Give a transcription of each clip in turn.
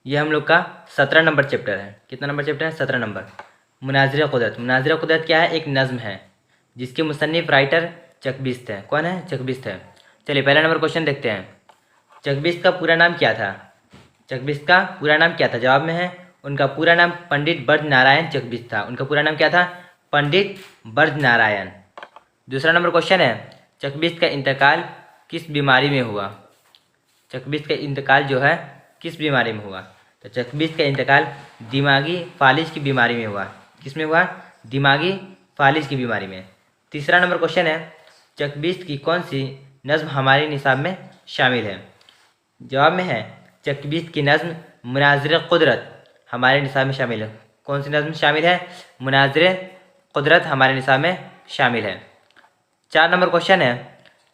ये हम लोग का 17 नंबर चैप्टर है। कितना नंबर चैप्टर है? 17 नंबर। मुनाज़िर कुदरत। मुनाज़िर कुदरत क्या है? एक नज़्म है जिसके मुसन्निफ़ राइटर चकबिस्त है। कौन है? चकबिस्त है। चलिए पहला नंबर क्वेश्चन देखते हैं। चकबिस्त का पूरा नाम क्या था? चकबिस्त का पूरा नाम क्या था? जवाब में है उनका पूरा नाम पंडित ब्रज नारायण चकबिस्त था। उनका पूरा नाम क्या था? पंडित ब्रज नारायण। दूसरा नंबर क्वेश्चन है, चकबिस्त का इंतकाल किस बीमारी में हुआ? चकबिस्त का इंतकाल जो है किस बीमारी में हुआ? तो चकबिस्त का इंतकाल दिमागी फालिज की बीमारी में हुआ। किस में हुआ? दिमागी फालिज की बीमारी में। तीसरा नंबर क्वेश्चन है, चकबिस्त की कौन सी नज़्म हमारे निसाब में शामिल है? जवाब में है चकबिस्त की नज़्म मुनाज़िर कुदरत हमारे निसाब में शामिल है। कौन सी नज़्म शामिल है? मुनाज़िर कुदरत हमारे निसाब में शामिल है। 4 नंबर क्वेश्चन है,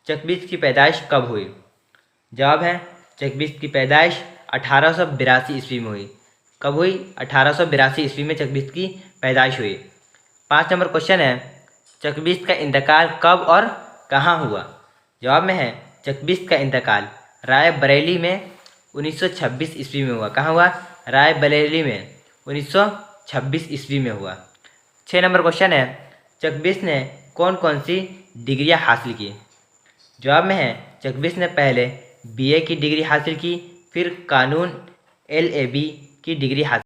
चकबिस्त की पैदाइश कब हुई? जवाब है चकबिस्त की पैदाइश 1882 ईस्वी में हुई। कब हुई? 1882 ईस्वी में चकबिस्त की पैदाइश हुई। 5 नंबर क्वेश्चन है, चकबिस्त का इंतकाल कब और कहाँ हुआ? जवाब में है चकबिस्त का इंतकाल राय बरेली में 1926 ईस्वी में हुआ। कहाँ हुआ? राय बरेली में 1926 ईस्वी में हुआ। 6 नंबर क्वेश्चन है, चकबिस्त ने कौन कौन सी डिग्रियां हासिल की? जवाब में है चकबिस्त ने पहले बीए की डिग्री हासिल की, फिर कानून LLB की डिग्री हासिल